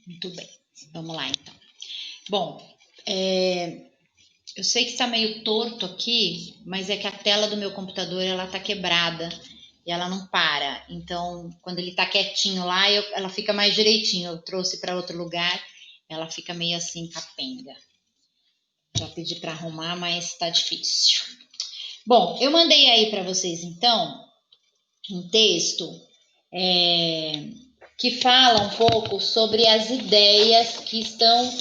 Muito bem, vamos lá então. Bom, eu sei que está meio torto aqui, mas é que a tela do meu computador ela está quebrada e ela não para. Então, quando ele está quietinho lá, ela fica mais direitinho. Eu trouxe para outro lugar, ela fica meio assim capenga. Já pedi para arrumar, mas está difícil. Bom, eu mandei aí para vocês então um texto que fala um pouco sobre as ideias que estão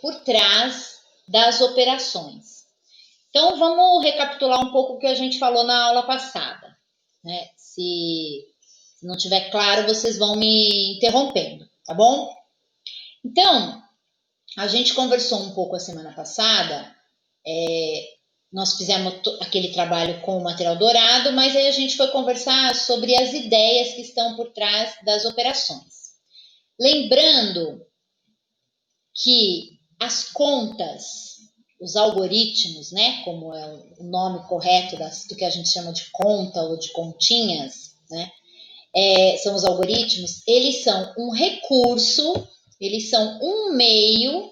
por trás das operações. Então, vamos recapitular um pouco o que a gente falou na aula passada, né? Se não tiver claro, vocês vão me interrompendo, tá bom? Então, a gente conversou um pouco a semana passada, nós fizemos aquele trabalho com o material dourado, mas aí a gente foi conversar sobre as ideias que estão por trás das operações. Lembrando que as contas, os algoritmos, né, como é o nome correto do que a gente chama de conta ou de continhas, né, são os algoritmos, eles são um recurso, eles são um meio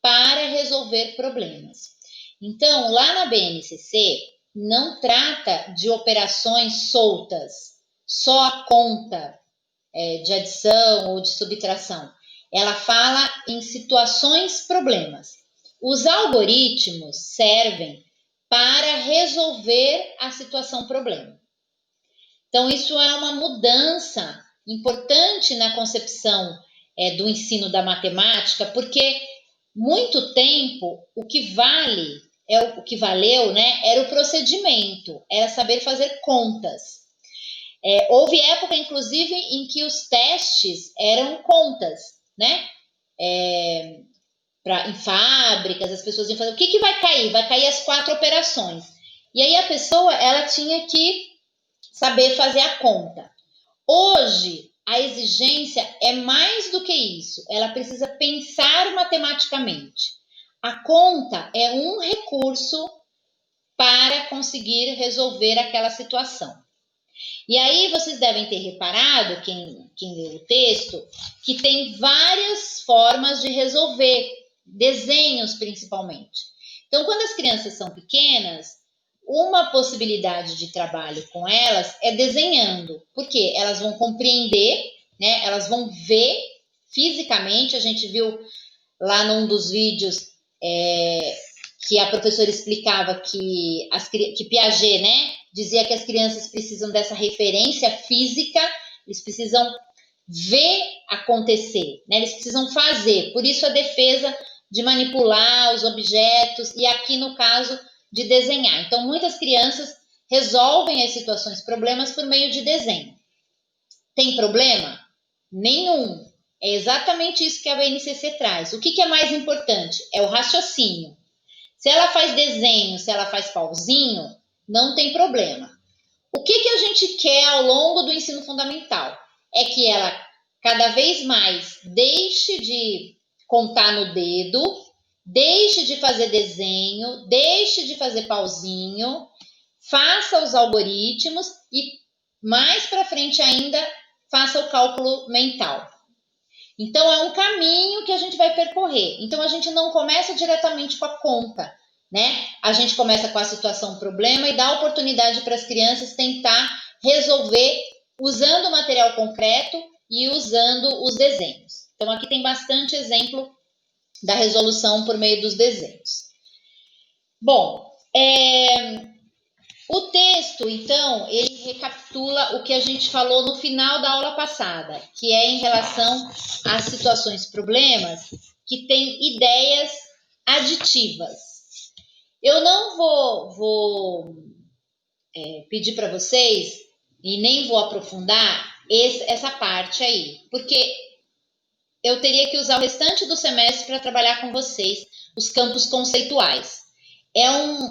para resolver problemas. Então, lá na BNCC, não trata de operações soltas, só a conta de adição ou de subtração. Ela fala em situações problemas. Os algoritmos servem para resolver a situação problema. Então, isso é uma mudança importante na concepção do ensino da matemática, porque muito tempo o que valeu, né, era o procedimento, era saber fazer contas. Houve época, inclusive, em que os testes eram contas, né? Em fábricas, as pessoas iam fazer, o que vai cair? Vai cair as 4 operações. E aí a pessoa, ela tinha que saber fazer a conta. Hoje, a exigência é mais do que isso. Ela precisa pensar matematicamente. A conta é um recurso para conseguir resolver aquela situação. E aí vocês devem ter reparado, quem leu o texto, que tem várias formas de resolver, desenhos principalmente. Então, quando as crianças são pequenas, uma possibilidade de trabalho com elas é desenhando, porque elas vão compreender, né? Elas vão ver fisicamente. A gente viu lá num dos vídeos que a professora explicava que Piaget, né, dizia que as crianças precisam dessa referência física, eles precisam ver acontecer, né, eles precisam fazer. Por isso a defesa de manipular os objetos e aqui no caso de desenhar. Então muitas crianças resolvem as situações, problemas por meio de desenho. Tem problema? Nenhum. É exatamente isso que a BNCC traz. O que é mais importante? É o raciocínio. Se ela faz desenho, se ela faz pauzinho, não tem problema. O que a gente quer ao longo do ensino fundamental? É que ela cada vez mais deixe de contar no dedo, deixe de fazer desenho, deixe de fazer pauzinho, faça os algoritmos e mais para frente ainda faça o cálculo mental. Então, é um caminho que a gente vai percorrer. Então, a gente não começa diretamente com a conta, né? A gente começa com a situação problema e dá oportunidade para as crianças tentar resolver usando o material concreto e usando os desenhos. Então, aqui tem bastante exemplo da resolução por meio dos desenhos. Bom, o texto, então, ele recapitula o que a gente falou no final da aula passada, que é em relação às situações problemas que têm ideias aditivas. Eu não vou pedir para vocês e nem vou aprofundar essa parte aí, porque eu teria que usar o restante do semestre para trabalhar com vocês os campos conceituais. É um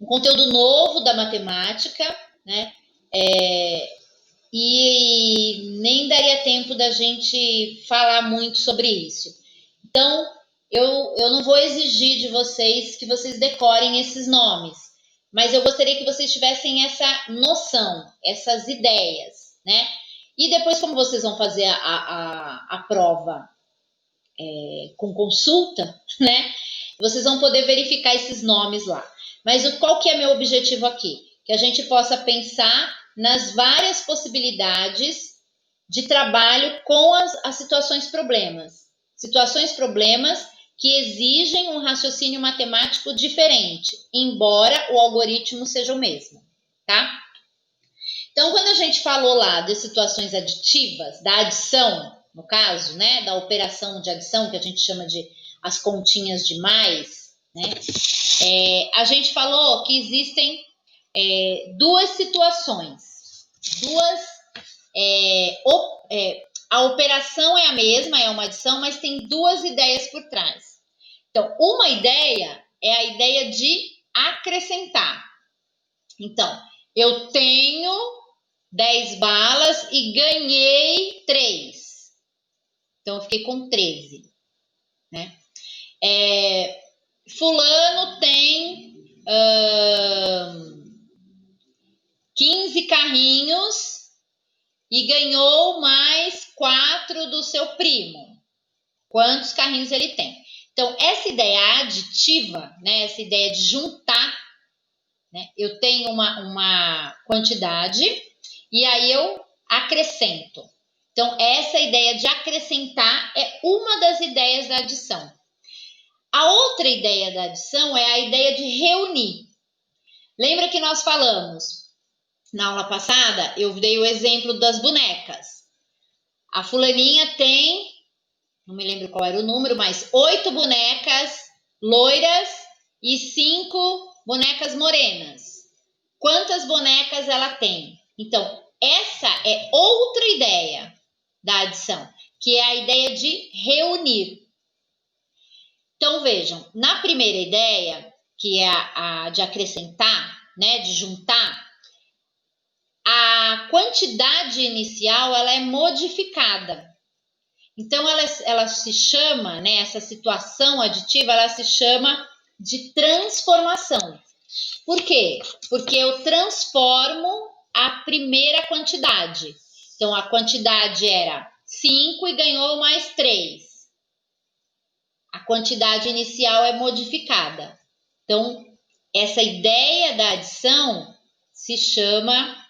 conteúdo novo da matemática, né? E nem daria tempo da gente falar muito sobre isso. Então, eu não vou exigir de vocês que vocês decorem esses nomes, mas eu gostaria que vocês tivessem essa noção, essas ideias, né? E depois, como vocês vão fazer a prova com consulta, né? Vocês vão poder verificar esses nomes lá. Mas qual que é meu objetivo aqui? Que a gente possa pensar nas várias possibilidades de trabalho com as situações problemas. Situações problemas que exigem um raciocínio matemático diferente, embora o algoritmo seja o mesmo, tá? Então, quando a gente falou lá de situações aditivas, da adição, no caso, né, da operação de adição, que a gente chama de as continhas de mais, né, a gente falou que existem duas situações, duas. A operação é a mesma, é uma adição, mas tem duas ideias por trás. Então, uma ideia é a ideia de acrescentar. Então, eu tenho 10 balas e ganhei 3. Então, eu fiquei com 13. Né? Fulano tem 15 carrinhos e ganhou mais 4 do seu primo. Quantos carrinhos ele tem? Então, essa ideia aditiva, né, essa ideia de juntar, né, eu tenho uma quantidade e aí eu acrescento. Então, essa ideia de acrescentar é uma das ideias da adição. A outra ideia da adição é a ideia de reunir. Lembra que nós falamos na aula passada? Eu dei o exemplo das bonecas. A fulaninha tem, não me lembro qual era o número, mas 8 bonecas loiras e 5 bonecas morenas. Quantas bonecas ela tem? Então, essa é outra ideia da adição, que é a ideia de reunir. Então, vejam, na primeira ideia, que é a de acrescentar, né, de juntar, a quantidade inicial ela é modificada. Então, ela se chama, né, essa situação aditiva, ela se chama de transformação. Por quê? Porque eu transformo a primeira quantidade. Então, a quantidade era 5 e ganhou mais 3. A quantidade inicial é modificada. Então, essa ideia da adição se chama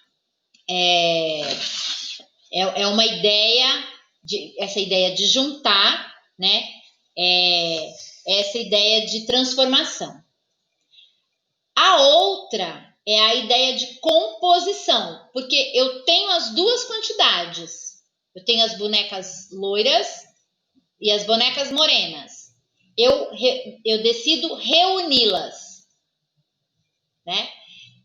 uma ideia essa ideia de juntar, né? Essa ideia de transformação. A outra é a ideia de composição, porque eu tenho as duas quantidades. Eu tenho as bonecas loiras e as bonecas morenas. Eu decido reuni-las, né?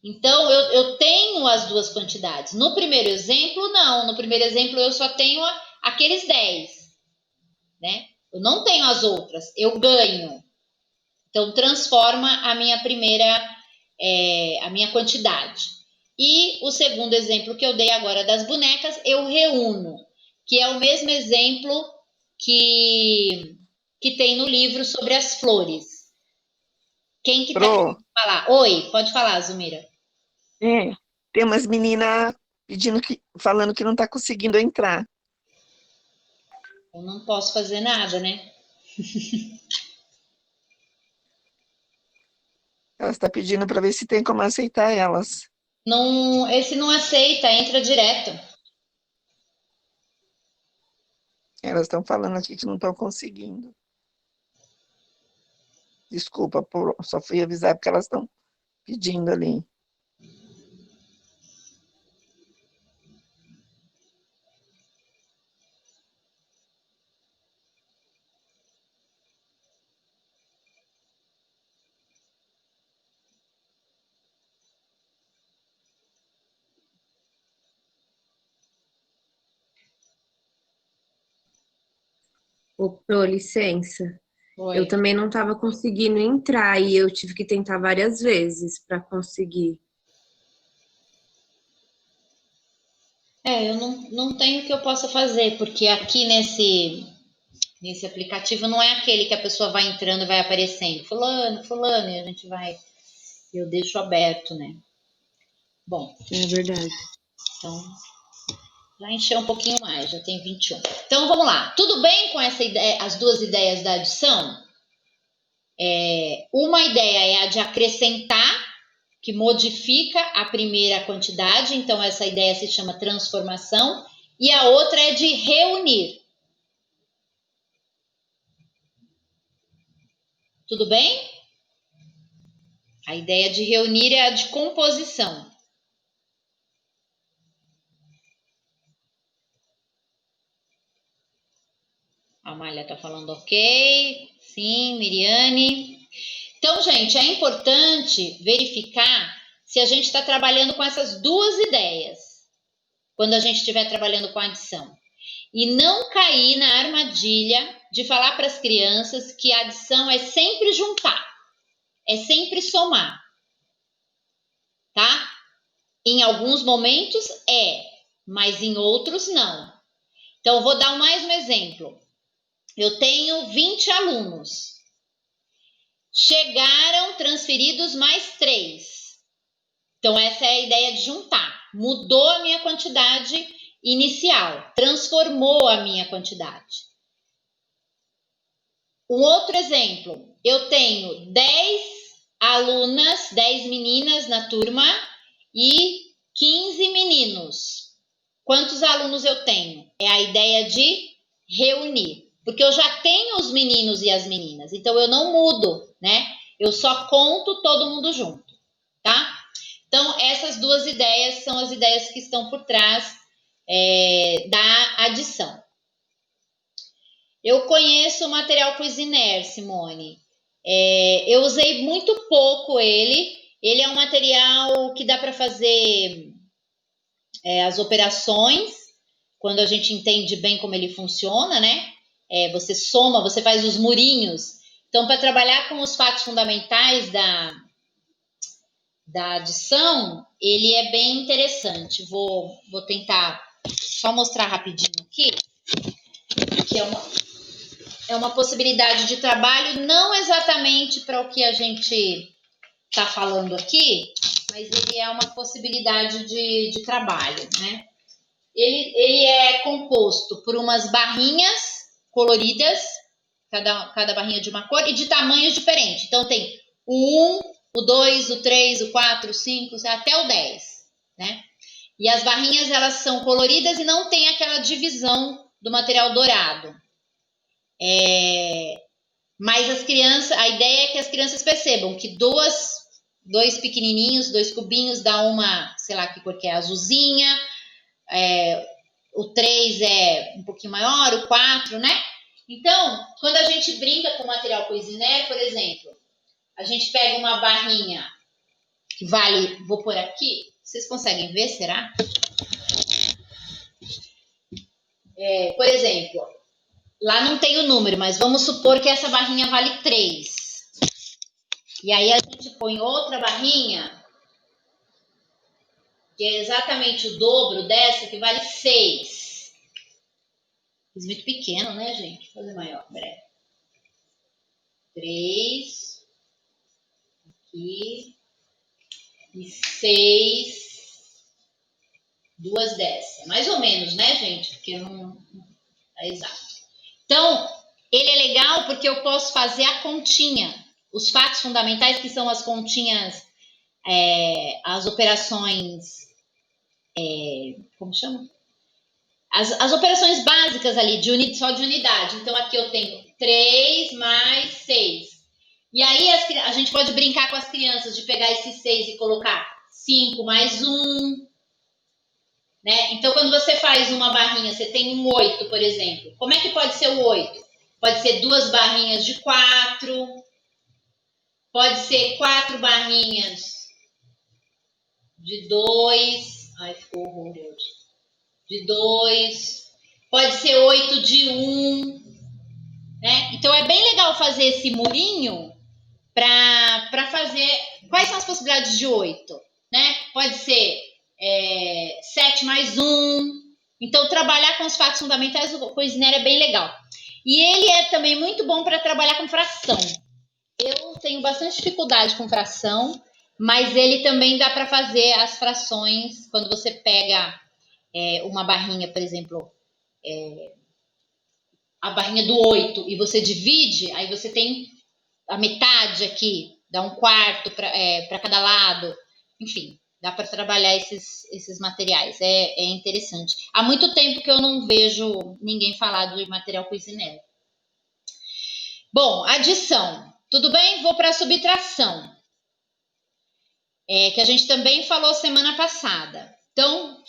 Então, eu tenho as duas quantidades. No primeiro exemplo, não. No primeiro exemplo, eu só tenho aqueles 10, né? Eu não tenho as outras, eu ganho. Então, transforma a minha a minha quantidade. E o segundo exemplo que eu dei agora das bonecas, eu reúno, que é o mesmo exemplo que tem no livro sobre as flores. Quem que tá querendo falar? Oi, pode falar, Zumira. Tem umas meninas falando que não está conseguindo entrar. Eu não posso fazer nada, né? Ela está pedindo para ver se tem como aceitar elas. Não, esse não aceita, entra direto. Elas estão falando aqui que não estão conseguindo. Desculpa, só fui avisar porque elas estão pedindo ali. Ô, Pro, licença. Oi. Eu também não estava conseguindo entrar e eu tive que tentar várias vezes para conseguir. Eu não tenho o que eu possa fazer, porque aqui nesse aplicativo não é aquele que a pessoa vai entrando e vai aparecendo. Fulano, fulano, e a gente vai. Eu deixo aberto, né? Bom, É verdade. então Já encheu um pouquinho mais, já tem 21. Então vamos lá. Tudo bem com essa ideia, as duas ideias da adição? Uma ideia é a de acrescentar, que modifica a primeira quantidade, então essa ideia se chama transformação, e a outra é de reunir. Tudo bem? A ideia de reunir é a de composição. A Amália está falando ok. Sim, Miriane. Então, gente, é importante verificar se a gente está trabalhando com essas duas ideias quando a gente estiver trabalhando com adição. E não cair na armadilha de falar para as crianças que a adição é sempre juntar, é sempre somar, tá? Em alguns momentos mas em outros não. Então, eu vou dar mais um exemplo. Eu tenho 20 alunos. Chegaram transferidos mais 3. Então, essa é a ideia de juntar. Mudou a minha quantidade inicial, transformou a minha quantidade. Um outro exemplo, eu tenho 10 alunas, 10 meninas na turma e 15 meninos. Quantos alunos eu tenho? É a ideia de reunir, porque eu já tenho os meninos e as meninas, então eu não mudo, né? Eu só conto todo mundo junto, tá? Então, essas duas ideias são as ideias que estão por trás da adição. Eu conheço o material Cuisiner, Simone. Eu usei muito pouco ele. Ele é um material que dá para fazer as operações, quando a gente entende bem como ele funciona, né? Você soma, você faz os murinhos. Então, para trabalhar com os fatos fundamentais da adição, ele é bem interessante. Vou tentar só mostrar rapidinho aqui, que é uma possibilidade de trabalho, não exatamente para o que a gente está falando aqui, mas ele é uma possibilidade de trabalho, né? Ele é composto por umas barrinhas coloridas, cada barrinha de uma cor, e de tamanhos diferentes. Então, tem o 1, o 2, o 3, o 4, o 5, até o 10, né? E as barrinhas, elas são coloridas e não tem aquela divisão do material dourado. Mas a ideia é que as crianças percebam que dois pequenininhos, 2 cubinhos, dá uma, sei lá que cor que é, azulzinha, o 3 é um pouquinho maior, o 4, né? Então, quando a gente brinca com material Cuisiner, por exemplo, a gente pega uma barrinha que vale, vou pôr aqui, vocês conseguem ver, será? Por exemplo, lá não tem o número, mas vamos supor que essa barrinha vale 3. E aí a gente põe outra barrinha, que é exatamente o dobro dessa, que vale 6. Fiz muito pequeno, né, gente? Vou fazer maior, peraí. 3. Aqui. E 6. 2 dessas. Mais ou menos, né, gente? Porque não é exato. Então, ele é legal porque eu posso fazer a continha. Os fatos fundamentais, que são as continhas, as operações, como chama? As operações básicas ali, só de unidade. Então, aqui eu tenho 3 mais 6. E aí, a gente pode brincar com as crianças de pegar esses 6 e colocar 5 mais 1. Né? Então, quando você faz uma barrinha, você tem um 8, por exemplo. Como é que pode ser o 8? Pode ser 2 barrinhas de 4. Pode ser 4 barrinhas de 2. Ai, ficou horroroso. De 2. Pode ser 8 de 1. Né? Então, é bem legal fazer esse murinho para fazer... Quais são as possibilidades de 8? Né? Pode ser 7 mais 1. Então, trabalhar com os fatos fundamentais do Cuisiner é bem legal. E ele é também muito bom para trabalhar com fração. Eu tenho bastante dificuldade com fração, mas ele também dá para fazer as frações quando você pega uma barrinha, por exemplo, a barrinha do 8, e você divide, aí você tem a metade aqui, dá um quarto para cada lado. Enfim, dá para trabalhar esses materiais. É interessante. Há muito tempo que eu não vejo ninguém falar do material Cuisinelli. Bom, adição. Tudo bem? Vou para a subtração. Que a gente também falou semana passada. Então,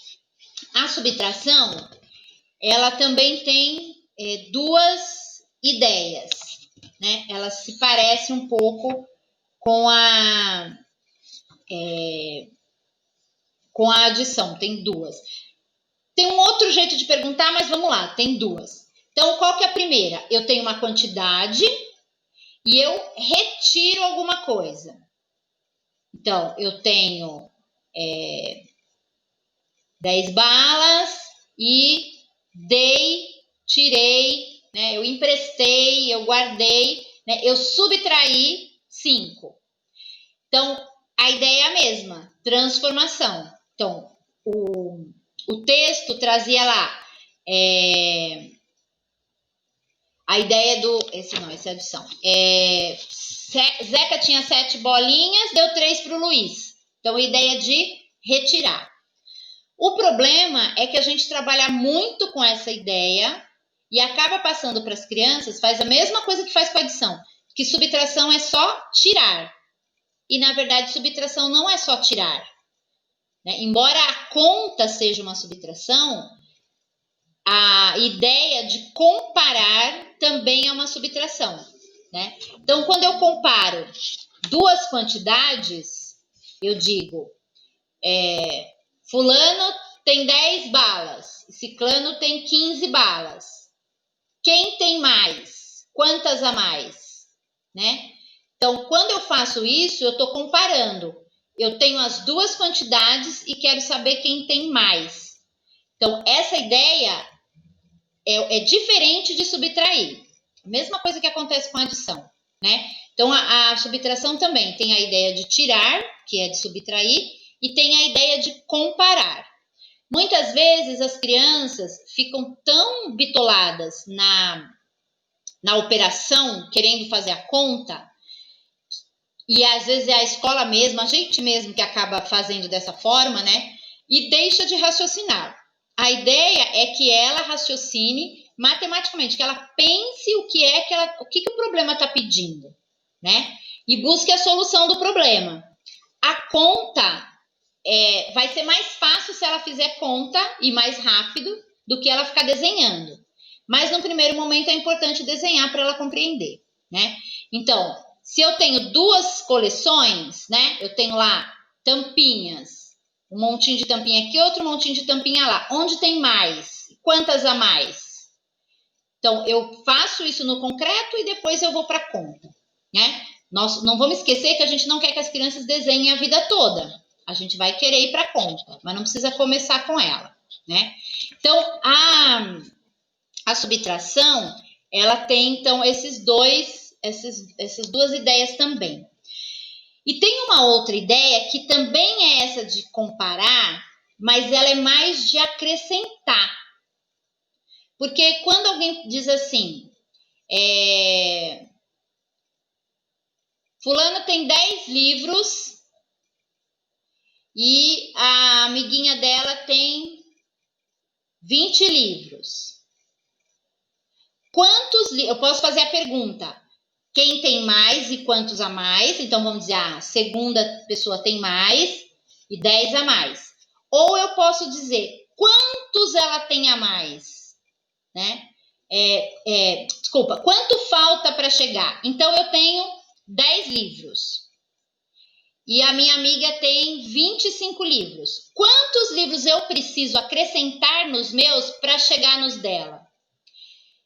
a subtração, ela também tem duas ideias, né? Ela se parece um pouco com a adição, tem duas. Tem um outro jeito de perguntar, mas vamos lá, tem duas. Então, qual que é a primeira? Eu tenho uma quantidade e eu retiro alguma coisa. Então, eu tenho 10 balas e tirei, né? Eu emprestei, eu guardei, né? Eu subtraí 5. Então, a ideia é a mesma, transformação. Então, o texto trazia lá a ideia do... Essa é a adição. Zeca tinha 7 bolinhas, deu 3 para o Luiz. Então, a ideia de retirar. O problema é que a gente trabalha muito com essa ideia e acaba passando para as crianças, faz a mesma coisa que faz com a adição, que subtração é só tirar. E, na verdade, subtração não é só tirar, né? Embora a conta seja uma subtração, a ideia de comparar também é uma subtração, né? Então, quando eu comparo duas quantidades, eu digo, fulano tem 10 balas, ciclano tem 15 balas. Quem tem mais? Quantas a mais? Né? Então, quando eu faço isso, eu estou comparando. Eu tenho as duas quantidades e quero saber quem tem mais. Então, essa ideia é diferente de subtrair. A mesma coisa que acontece com a adição, né? Então, a subtração também tem a ideia de tirar, que é de subtrair, e tem a ideia de comparar. Muitas vezes as crianças ficam tão bitoladas na operação, querendo fazer a conta, e às vezes é a escola mesmo, a gente mesmo que acaba fazendo dessa forma, né? E deixa de raciocinar. A ideia é que ela raciocine matematicamente, que ela pense o que o problema está pedindo, né? E busque a solução do problema. A conta vai ser mais fácil se ela fizer conta e mais rápido do que ela ficar desenhando. Mas no primeiro momento é importante desenhar para ela compreender, né? Então, se eu tenho duas coleções, né? Eu tenho lá tampinhas, um montinho de tampinha aqui, outro montinho de tampinha lá. Onde tem mais? Quantas a mais? Então, eu faço isso no concreto e depois eu vou para a conta, né? Nós não vamos esquecer que a gente não quer que as crianças desenhem a vida toda. A gente vai querer ir para a conta, mas não precisa começar com ela, né? Então, a subtração, ela tem, então, essas duas ideias também. E tem uma outra ideia que também é essa de comparar, mas ela é mais de acrescentar. Porque quando alguém diz assim, fulano tem 10 livros e a amiguinha dela tem 20 livros. Eu posso fazer a pergunta, quem tem mais e quantos a mais? Então, vamos dizer, a segunda pessoa tem mais e 10 a mais. Ou eu posso dizer, quantos ela tem a mais? Né? Desculpa, quanto falta para chegar? Então, eu tenho 10 livros. E a minha amiga tem 25 livros. Quantos livros eu preciso acrescentar nos meus para chegar nos dela?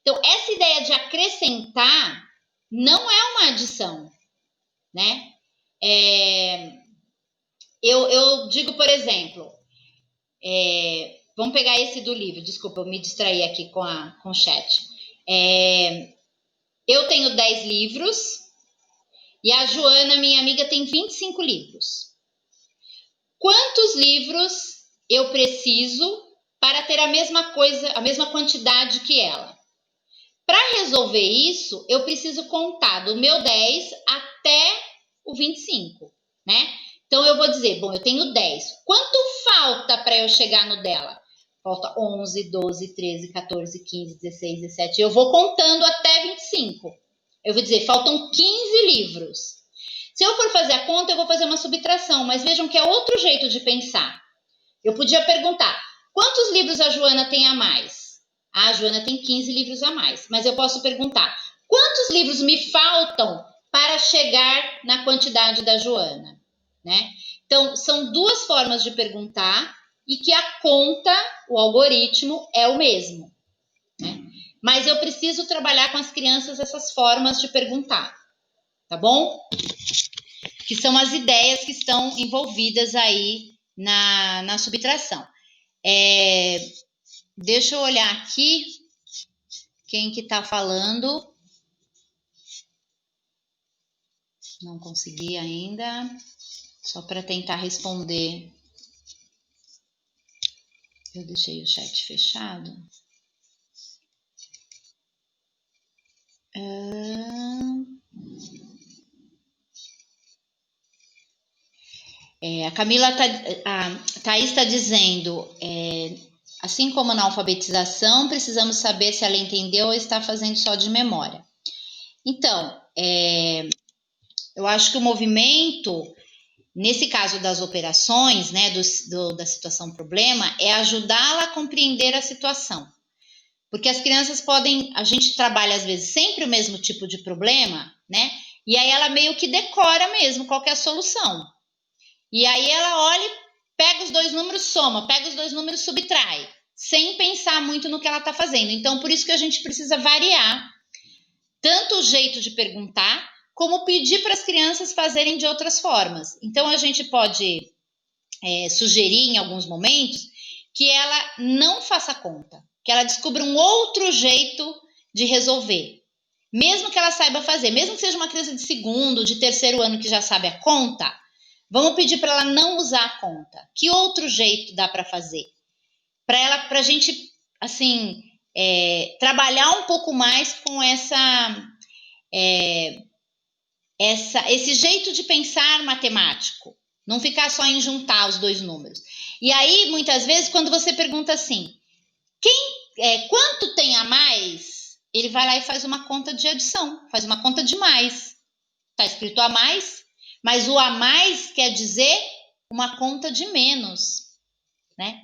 Então, essa ideia de acrescentar não é uma adição, né? Eu digo, por exemplo, vamos pegar esse do livro, desculpa, eu me distraí aqui com o chat. Eu tenho 10 livros e a Joana, minha amiga, tem 25 livros. Quantos livros eu preciso para ter a mesma coisa, a mesma quantidade que ela. Para resolver isso, eu preciso contar do meu 10 até o 25, né? Então, eu vou dizer, bom, eu tenho 10. Quanto falta para eu chegar no dela? Falta 11, 12, 13, 14, 15, 16, 17. Eu vou contando até 25. Eu vou dizer, faltam 15 livros. Se eu for fazer a conta, eu vou fazer uma subtração, mas vejam que é outro jeito de pensar. Eu podia perguntar, quantos livros a Joana tem a mais? A Joana tem 15 livros a mais, mas eu posso perguntar, quantos livros me faltam para chegar na quantidade da Joana? Né? Então, são duas formas de perguntar e que a conta, o algoritmo, é o mesmo. Né? Mas eu preciso trabalhar com as crianças essas formas de perguntar, tá bom? Que são as ideias que estão envolvidas aí na subtração. Deixa eu olhar aqui quem que tá falando. Não consegui ainda. Só para tentar responder. Eu deixei o chat fechado. A Camila, a Thaís está dizendo, assim como na alfabetização, precisamos saber se ela entendeu ou está fazendo só de memória. Então, eu acho que o movimento, nesse caso das operações, né, da situação problema, é ajudá-la a compreender a situação. Porque as crianças podem, a gente trabalha às vezes sempre o mesmo tipo de problema, né? E aí ela meio que decora mesmo qual que é a solução. E aí ela olha, pega os dois números, soma, pega os dois números, subtrai, sem pensar muito no que ela está fazendo. Então, por isso que a gente precisa variar tanto o jeito de perguntar, como pedir para as crianças fazerem de outras formas. Então, a gente pode sugerir em alguns momentos que ela não faça conta, que ela descubra um outro jeito de resolver. Mesmo que ela saiba fazer, mesmo que seja uma criança de segundo, de terceiro ano que já sabe a conta, vamos pedir para ela não usar a conta. Que outro jeito dá para fazer? Para a gente, assim, trabalhar um pouco mais com esse jeito de pensar matemático. Não ficar só em juntar os dois números. E aí, muitas vezes, quando você pergunta assim, quanto tem a mais? Ele vai lá e faz uma conta de adição, faz uma conta de mais. Está escrito a mais, mas o a mais quer dizer uma conta de menos, né?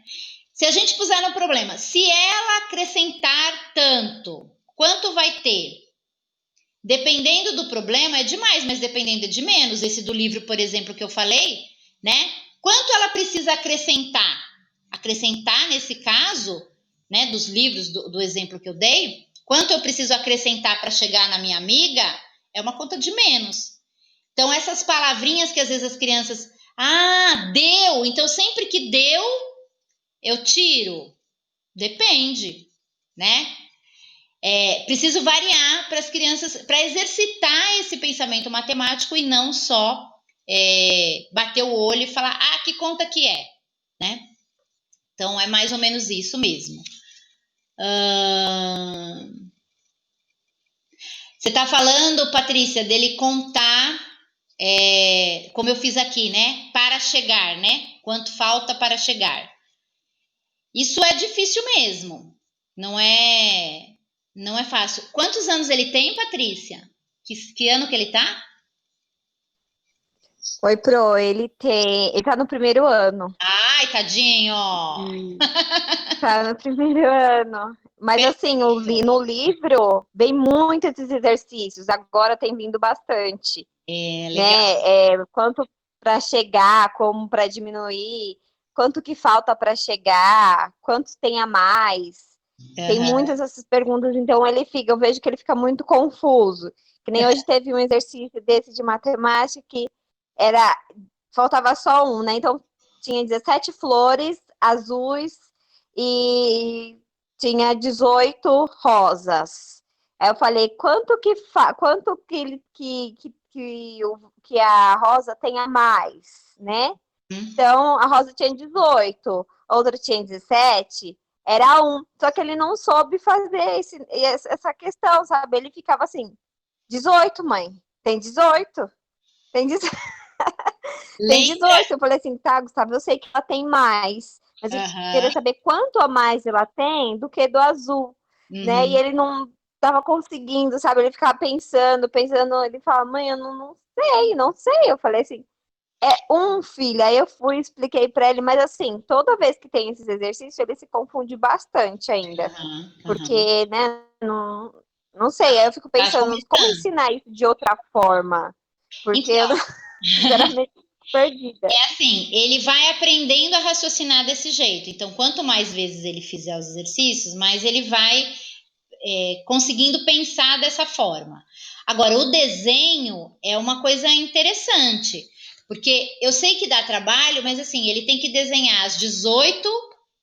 Se a gente puser no problema, se ela acrescentar tanto, quanto vai ter? Dependendo do problema é de mais, mas dependendo é de menos. Esse do livro, por exemplo, que eu falei, né? Quanto ela precisa acrescentar? Acrescentar, nesse caso, né, dos livros, do exemplo que eu dei, quanto eu preciso acrescentar para chegar na minha amiga, é uma conta de menos. Então, essas palavrinhas que às vezes as crianças... Ah, deu! Então, sempre que deu, eu tiro. Depende, né? Preciso variar para as crianças, para exercitar esse pensamento matemático e não só bater o olho e falar, que conta que é, né? Então, é mais ou menos isso mesmo. Você está falando, Patrícia, dele contar, como eu fiz aqui, né? Para chegar, né? Quanto falta para chegar. Isso é difícil mesmo. Não é fácil. Quantos anos ele tem, Patrícia? Que ano que ele tá? Oi, Pro, ele tá no primeiro ano. Ai, tadinho! Tá no primeiro ano. Mas assim, no livro vem muitos exercícios, agora tem vindo bastante. Legal. Né? Quanto para chegar, como para diminuir, quanto que falta para chegar, quantos tem a mais. Tem muitas essas perguntas, então eu vejo que ele fica muito confuso. Que nem hoje teve um exercício desse de matemática que faltava só um, né? Então tinha 17 flores azuis e tinha 18 rosas. Aí eu falei, quanto que a rosa tem a mais, né? Então, a rosa tinha 18, outra tinha 17. era 1. Só que ele não soube fazer essa questão, sabe? Ele ficava assim, 18, mãe. Tem 18? Tem 18. Tem 18. Eu falei assim, tá, Gustavo, eu sei que ela tem mais. Mas eu queria saber quanto a mais ela tem do que do azul, né? E ele não tava conseguindo, sabe? Ele ficava pensando. Ele falava, mãe, eu não sei. Eu falei assim, é 1, filha. Aí eu fui e expliquei pra ele, mas assim, toda vez que tem esses exercícios, ele se confunde bastante ainda. Porque, né, não sei. Aí eu fico pensando, como ensinar isso de outra forma? Porque então, eu, sinceramente, perdida. É assim, ele vai aprendendo a raciocinar desse jeito. Então, quanto mais vezes ele fizer os exercícios, mais ele vai conseguindo pensar dessa forma. Agora, o desenho é uma coisa interessante, porque eu sei que dá trabalho, mas assim, ele tem que desenhar às 18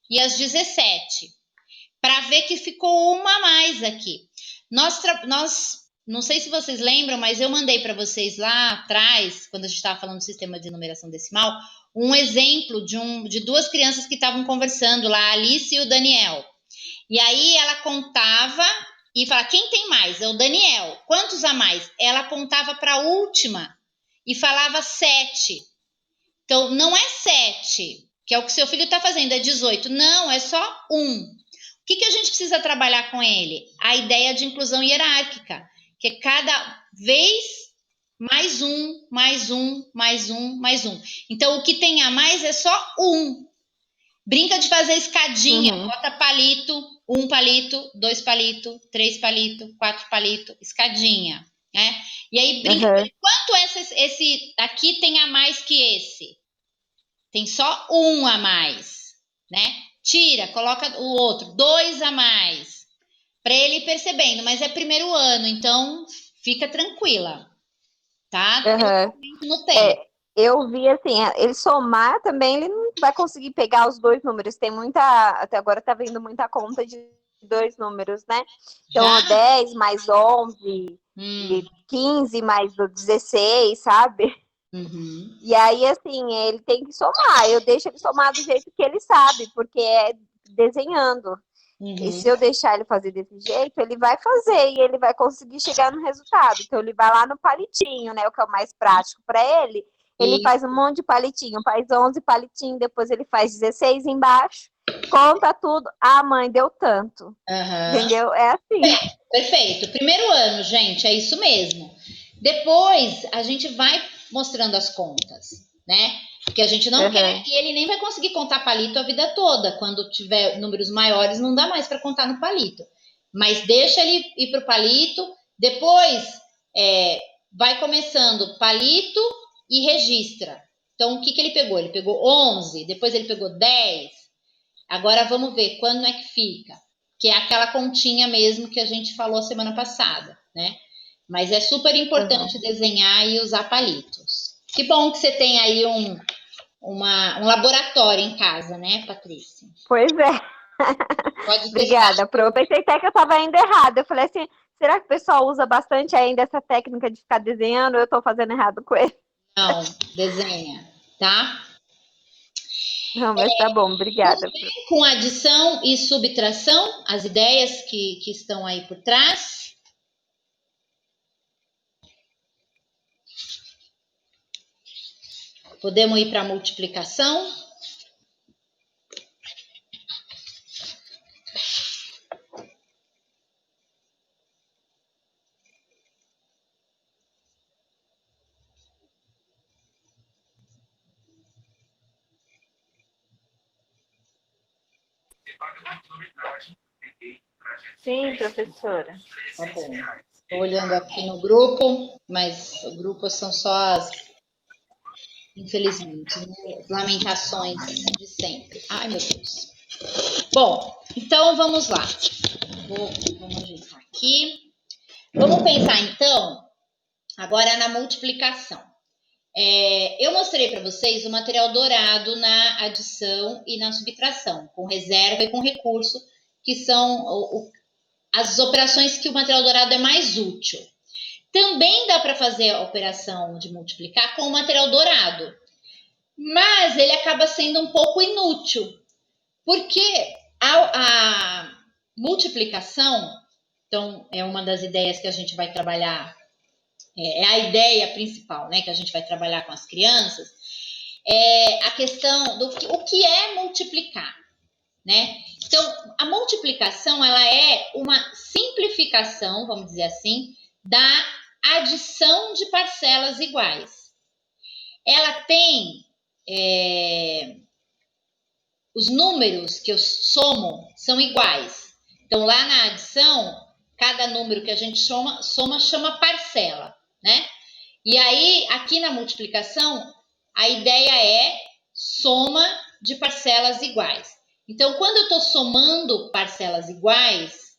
e às 17, para ver que ficou uma a mais aqui. Nós não sei se vocês lembram, mas eu mandei para vocês lá atrás, quando a gente estava falando do sistema de numeração decimal, um exemplo de 2 crianças que estavam conversando lá, a Alice e o Daniel. E aí ela contava e falava, quem tem mais? É o Daniel. Quantos a mais? Ela apontava para a última e falava 7. Então, não é 7, que é o que seu filho está fazendo, é 18. Não, é só 1. O que a gente precisa trabalhar com ele? A ideia de inclusão hierárquica, que é cada vez mais 1, mais 1, mais 1, mais 1. Então, o que tem a mais é só 1. Brinca de fazer escadinha, bota palito, 1 palito, 2 palito, 3 palito, 4 palito, escadinha, né? E aí brinca, quanto esse aqui tem a mais que esse? Tem só 1 a mais, né? Tira, coloca o outro, 2 a mais, para ele ir percebendo, mas é primeiro ano, então fica tranquila, tá? No tempo. Eu vi assim, ele somar também, ele não vai conseguir pegar os 2 números. Tem até agora tá vindo muita conta de 2 números, né? Então, 10 mais 11, e 15 mais 16, sabe? E aí, assim, ele tem que somar. Eu deixo ele somar do jeito que ele sabe, porque é desenhando. E se eu deixar ele fazer desse jeito, ele vai fazer e ele vai conseguir chegar no resultado. Então, ele vai lá no palitinho, né? O que é o mais prático para ele. Ele faz um monte de palitinho, faz 11 palitinhos, depois ele faz 16 embaixo, conta tudo. Ah, mãe, deu tanto. Entendeu? É assim. Perfeito. Primeiro ano, gente, é isso mesmo. Depois, a gente vai mostrando as contas, né? Porque a gente não quer, e ele nem vai conseguir contar palito a vida toda. Quando tiver números maiores, não dá mais para contar no palito. Mas deixa ele ir para o palito, depois vai começando palito e registra. Então, o que ele pegou? Ele pegou 11, depois ele pegou 10. Agora vamos ver quando é que fica. Que é aquela continha mesmo que a gente falou semana passada, né? Mas é super importante desenhar e usar palitos. Que bom que você tem aí um laboratório em casa, né, Patrícia? Pois é. Obrigada, Pro. Eu pensei até que eu estava indo errado. Eu falei assim, será que o pessoal usa bastante ainda essa técnica de ficar desenhando ou eu estou fazendo errado com ele? Não, desenha, tá? Não, mas tá bom, obrigada. Com adição e subtração, as ideias que estão aí por trás. Podemos ir para a multiplicação. Sim, professora. Tá bom. Estou olhando aqui no grupo, mas o grupo são só infelizmente, né? As lamentações de sempre. Ai, meu Deus. Bom, então vamos lá. Vamos ajeitar aqui. Vamos pensar então agora na multiplicação. Eu mostrei para vocês o material dourado na adição e na subtração, com reserva e com recurso, que são as operações que o material dourado é mais útil. Também dá para fazer a operação de multiplicar com o material dourado, mas ele acaba sendo um pouco inútil. Por quê? A multiplicação, então, é uma das ideias que a gente vai trabalhar, é a ideia principal, né, que a gente vai trabalhar com as crianças, é a questão do o que é multiplicar, né? Então, a multiplicação, ela é uma simplificação, vamos dizer assim, da adição de parcelas iguais. Ela tem os números que eu somo são iguais. Então, lá na adição, cada número que a gente soma chama parcela, né? E aí, aqui na multiplicação, a ideia é soma de parcelas iguais. Então, quando eu estou somando parcelas iguais,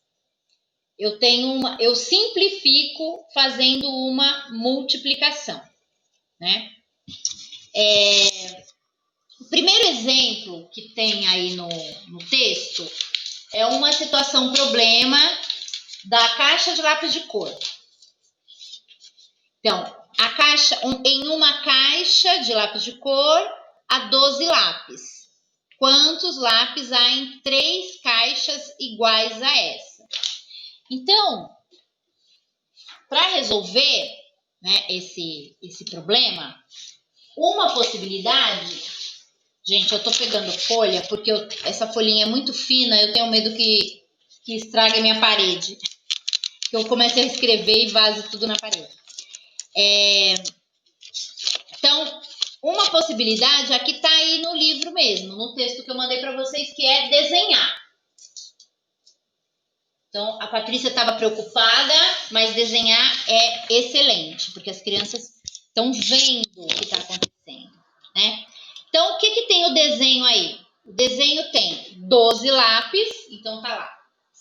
eu simplifico fazendo uma multiplicação, né? O primeiro exemplo que tem aí no texto é uma situação problema da caixa de lápis de cor. Então, em uma caixa de lápis de cor, há 12 lápis. Quantos lápis há em 3 caixas iguais a essa? Então, para resolver, né, esse problema, uma possibilidade... Gente, eu tô pegando folha porque essa folhinha é muito fina, eu tenho medo que estrague a minha parede. Que eu comece a escrever e vaze tudo na parede. Então, uma possibilidade, aqui tá aí no livro mesmo, no texto que eu mandei para vocês, que é desenhar. Então, a Patrícia estava preocupada, mas desenhar é excelente, porque as crianças estão vendo o que está acontecendo, né? Então, o que tem o desenho aí? O desenho tem 12 lápis, então tá lá.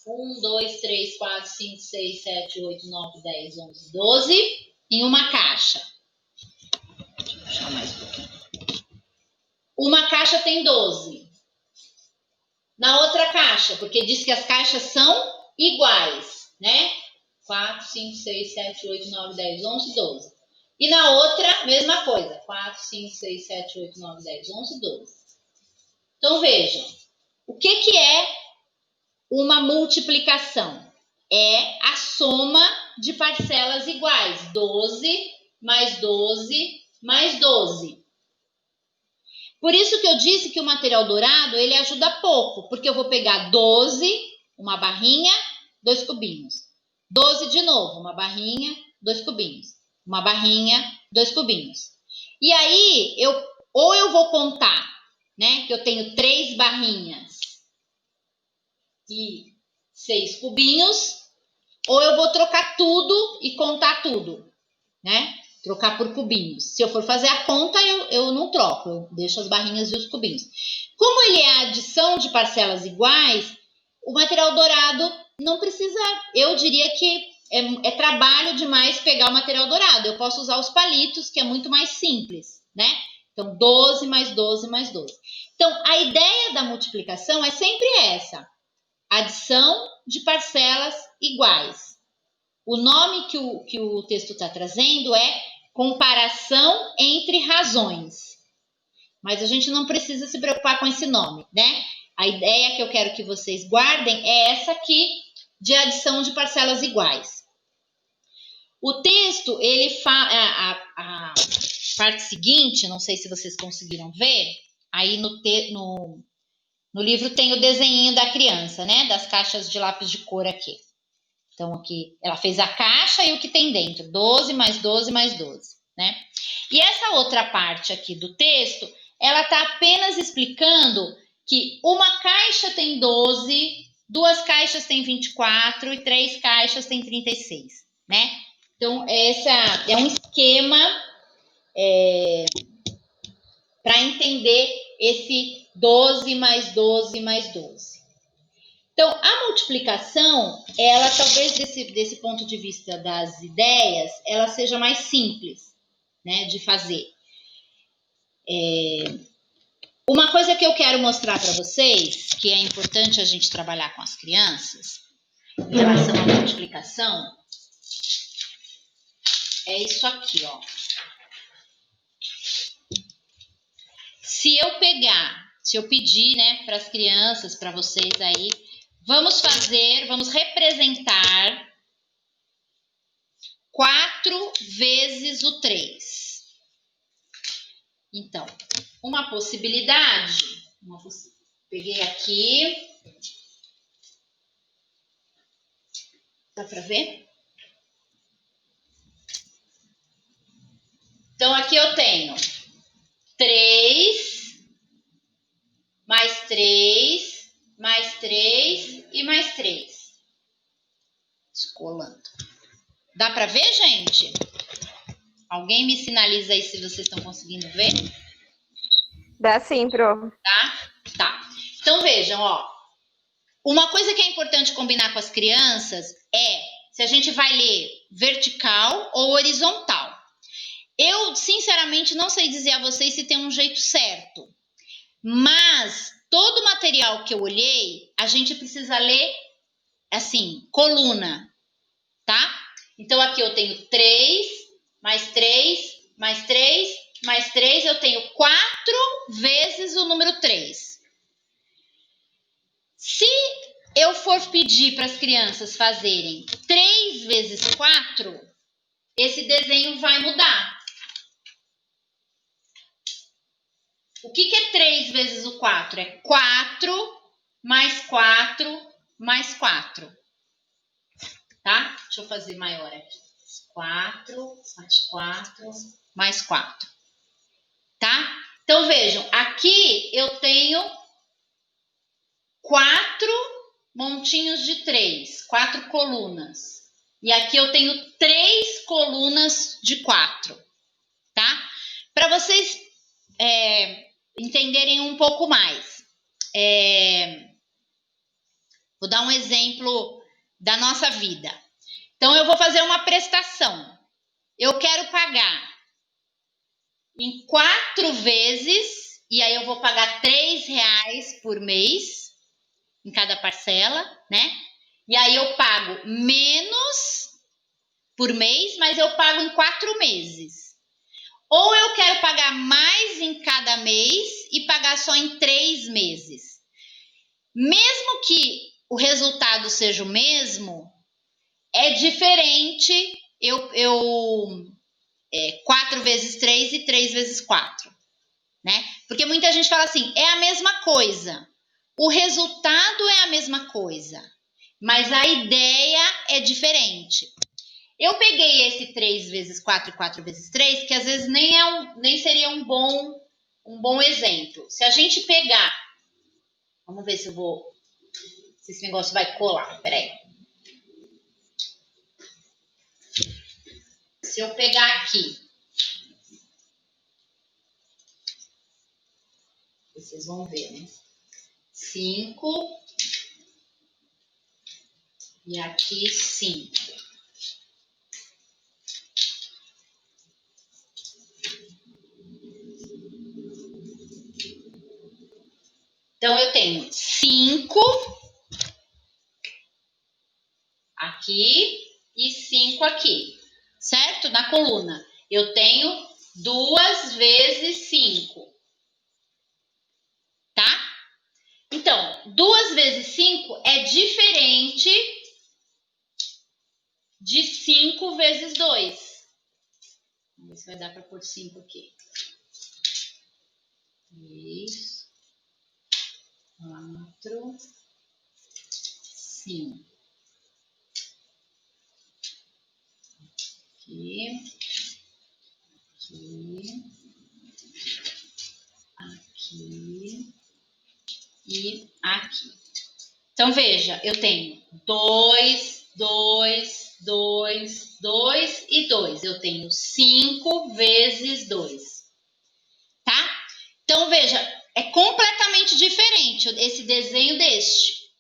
1, 2, 3, 4, 5, 6, 7, 8, 9, 10, 11, 12 em uma caixa. Deixa eu puxar mais um pouquinho. Uma caixa tem 12. Na outra caixa, porque diz que as caixas são iguais, né? 4, 5, 6, 7, 8, 9, 10, 11, 12. E na outra, mesma coisa. 4, 5, 6, 7, 8, 9, 10, 11, 12. Então, vejam. O que é uma multiplicação? É a soma de parcelas iguais. 12 mais 12 mais 12. Por isso que eu disse que o material dourado, ele ajuda pouco. Porque eu vou pegar 12, uma barrinha, 2 cubinhos. 12 de novo, uma barrinha, 2 cubinhos. Uma barrinha, 2 cubinhos. E aí, eu vou contar, né? Que eu tenho 3 barrinhas e 6 cubinhos, ou eu vou trocar tudo e contar tudo, né? Trocar por cubinhos. Se eu for fazer a conta, eu não troco, eu deixo as barrinhas e os cubinhos. Como ele é a adição de parcelas iguais, o material dourado não precisa, eu diria que é trabalho demais pegar o material dourado. Eu posso usar os palitos, que é muito mais simples, né? Então, 12 mais 12 mais 12. Então, a ideia da multiplicação é sempre essa: adição de parcelas iguais. O nome que o texto está trazendo é comparação entre razões. Mas a gente não precisa se preocupar com esse nome, né? A ideia que eu quero que vocês guardem é essa aqui, de adição de parcelas iguais. O texto, ele fala, a parte seguinte, não sei se vocês conseguiram ver, aí no livro tem o desenho da criança, né? Das caixas de lápis de cor aqui. Então, aqui, ela fez a caixa e o que tem dentro, 12 mais 12 mais 12, né? E essa outra parte aqui do texto, ela está apenas explicando que uma caixa tem 12, 2 caixas tem 24 e 3 caixas tem 36, né? Então, essa é um esquema para entender esse 12 mais 12 mais 12. Então, a multiplicação, ela talvez desse ponto de vista das ideias, ela seja mais simples, né, de fazer. Uma coisa que eu quero mostrar para vocês, que é importante a gente trabalhar com as crianças, em relação à multiplicação, é isso aqui, ó. Se eu pegar se eu pedir, né, para as crianças, para vocês aí, vamos representar 4 vezes o 3. Então, uma possibilidade, peguei aqui, dá para ver? Então, aqui eu tenho 3, mais 3, mais 3 e mais 3. Descolando. Dá para ver, gente? Alguém me sinaliza aí se vocês estão conseguindo ver? Dá sim, Pro. Tá. Então, vejam, ó. Uma coisa que é importante combinar com as crianças é se a gente vai ler vertical ou horizontal. Eu, sinceramente, não sei dizer a vocês se tem um jeito certo. Mas todo o material que eu olhei, a gente precisa ler assim, coluna, tá? Então, aqui eu tenho 3, mais 3, mais 3, mais 3. Eu tenho 4 vezes o número 3. Se eu for pedir para as crianças fazerem 3 vezes 4, esse desenho vai mudar. O que é 3 vezes o 4? É 4 mais 4 mais 4. Tá? Deixa eu fazer maior aqui. 4 mais 4 mais 4. Tá? Então, vejam. Aqui eu tenho 4 montinhos de 3. 4 colunas. E aqui eu tenho 3 colunas de 4. Tá? Para vocês entenderem um pouco mais. Vou dar um exemplo da nossa vida. Então, eu vou fazer uma prestação. Eu quero pagar em 4 vezes, e aí eu vou pagar R$3 por mês, em cada parcela, né? E aí eu pago menos por mês, mas eu pago em 4 meses. Ou eu quero pagar mais em cada mês e pagar só em 3 meses. Mesmo que o resultado seja o mesmo, é diferente 4 vezes 3 e 3 vezes 4, né? Porque muita gente fala assim, é a mesma coisa. O resultado é a mesma coisa, mas a ideia é diferente. Eu peguei esse 3 vezes 4 e 4 vezes 3, que às vezes nem seria um bom exemplo. Se a gente pegar, vamos ver se esse negócio vai colar, peraí. Se eu pegar aqui, vocês vão ver, né? 5 e aqui 5. Então, eu tenho 5 aqui e 5 aqui, certo? Na coluna. Eu tenho 2 vezes 5, tá? Então, 2 vezes 5 é diferente de 5 vezes 2. Vamos ver se vai dar para pôr 5 aqui. 3, 4, 5. Aqui, aqui e aqui. Então, veja, eu tenho 2, 2, 2, 2 e 2. Eu tenho 5 vezes 2. Tá? Então, veja, é completamente diferente esse desenho deste.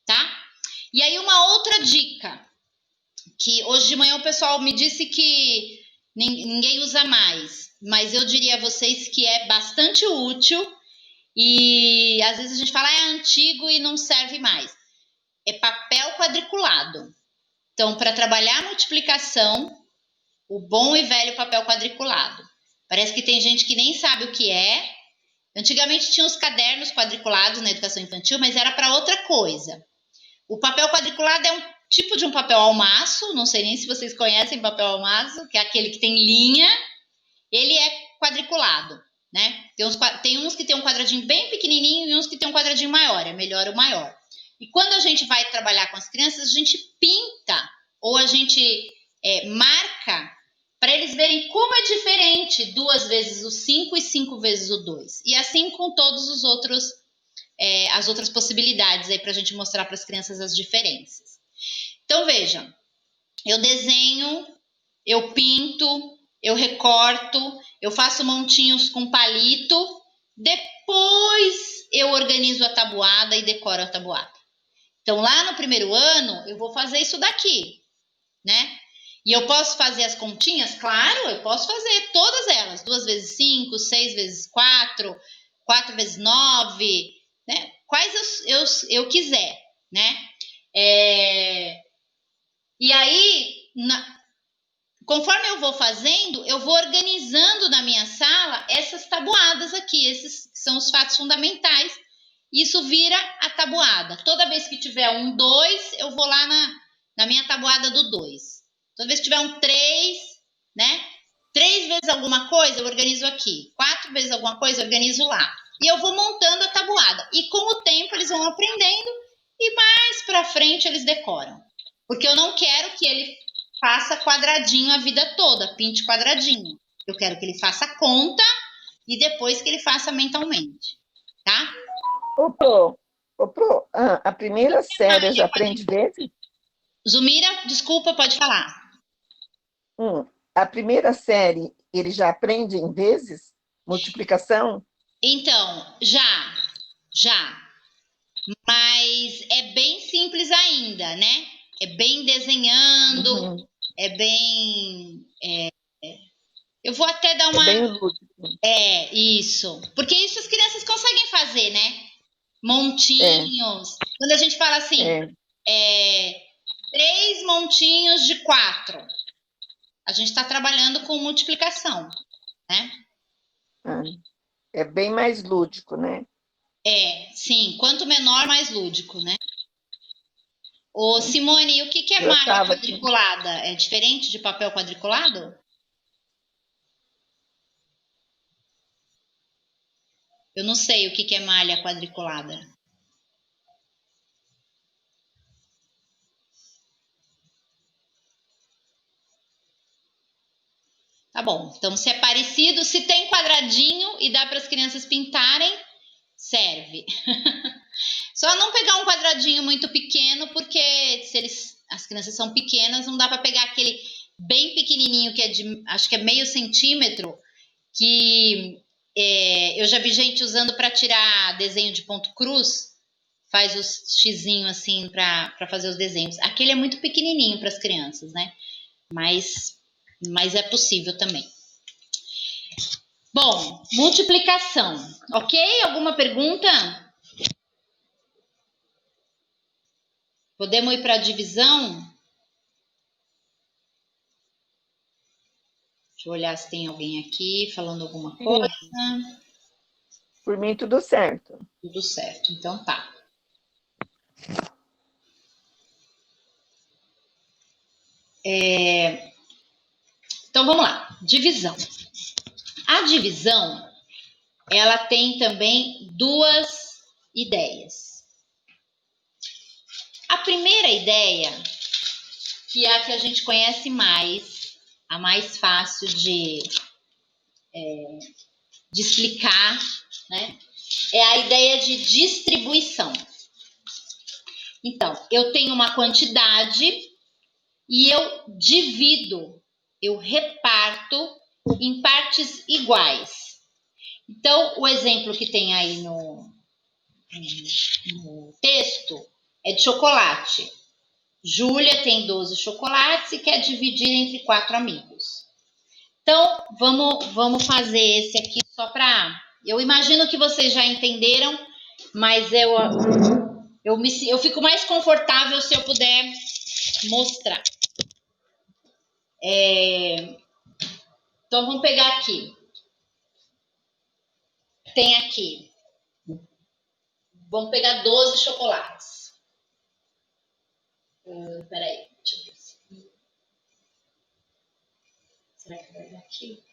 Tá? E aí, uma outra dica, que hoje de manhã o pessoal me disse que ninguém usa mais, mas eu diria a vocês que é bastante útil e às vezes a gente fala, é antigo e não serve mais. É papel quadriculado. Então, para trabalhar a multiplicação, o bom e velho papel quadriculado. Parece que tem gente que nem sabe o que é, Antigamente tinha os cadernos quadriculados na educação infantil, mas era para outra coisa. O papel quadriculado é um tipo de um papel almaço, não sei nem se vocês conhecem papel almaço, que é aquele que tem linha, ele é quadriculado, né? Tem uns que tem um quadradinho bem pequenininho e uns que tem um quadradinho maior, é melhor o maior. E quando a gente vai trabalhar com as crianças, a gente pinta ou a gente marca para eles verem como é diferente 2 vezes o 5 e 5 vezes o 2. E assim com todos os outros, as outras possibilidades aí para a gente mostrar para as crianças as diferenças. Então vejam, eu desenho, eu pinto, eu recorto, eu faço montinhos com palito, depois eu organizo a tabuada e decoro a tabuada. Então lá no primeiro ano eu vou fazer isso daqui, né? E eu posso fazer as continhas? Claro, eu posso fazer todas elas. 2 vezes 5, 6 vezes 4, 4 vezes 9, né? Quais eu quiser, né? E aí, conforme eu vou fazendo, eu vou organizando na minha sala essas tabuadas aqui. Esses são os fatos fundamentais. Isso vira a tabuada. Toda vez que tiver um 2, eu vou lá na minha tabuada do 2. Toda vez que tiver um 3, né? 3 vezes alguma coisa, eu organizo aqui. 4 vezes alguma coisa, eu organizo lá. E eu vou montando a tabuada. E com o tempo eles vão aprendendo e mais pra frente eles decoram. Porque eu não quero que ele faça quadradinho a vida toda, pinte quadradinho. Eu quero que ele faça conta e depois que ele faça mentalmente, tá? Ô, Pro, a primeira série já aprende vezes? Zumira, desculpa, pode falar. A primeira série, ele já aprende em vezes? Multiplicação? Então, já. Mas é bem simples ainda, né? É bem desenhando, é bem. Eu vou até dar uma. Bem lúdico. Isso. Porque isso as crianças conseguem fazer, né? Montinhos. Quando a gente fala assim, 3 montinhos de 4, a gente está trabalhando com multiplicação, né? É bem mais lúdico, né? Sim. Quanto menor, mais lúdico, né? Ô, Simone, o que é Eu malha estava aqui. quadriculada? É diferente de papel quadriculado? Eu não sei o que é malha quadriculada. Tá bom. Então, se é parecido, se tem quadradinho e dá para as crianças pintarem, serve. Só não pegar um quadradinho muito pequeno, porque as crianças são pequenas, não dá para pegar aquele bem pequenininho que acho que é meio centímetro, que eu já vi gente usando para tirar desenho de ponto cruz, faz os xizinho assim para fazer os desenhos. Aquele é muito pequenininho para as crianças, né? Mas é possível também. Bom, multiplicação, ok? Alguma pergunta? Podemos ir para a divisão? Deixa eu olhar se tem alguém aqui falando alguma coisa. Por mim, tudo certo. Tudo certo, então tá. Então vamos lá, divisão. A divisão, ela tem também 2 ideias. A primeira ideia, que é a que a gente conhece mais, a mais fácil de explicar, né? É a ideia de distribuição. Então, eu tenho uma quantidade e eu divido, eu reparto em partes iguais. Então, o exemplo que tem aí no texto é de chocolate. Júlia tem 12 chocolates e quer dividir entre 4 amigos. Então, vamos fazer esse aqui só para... Eu imagino que vocês já entenderam, mas eu fico mais confortável se eu puder mostrar. Então, vamos pegar aqui. tem aqui. Vamos pegar 12 chocolates. Peraí, deixa eu ver. Será que vai dar aqui?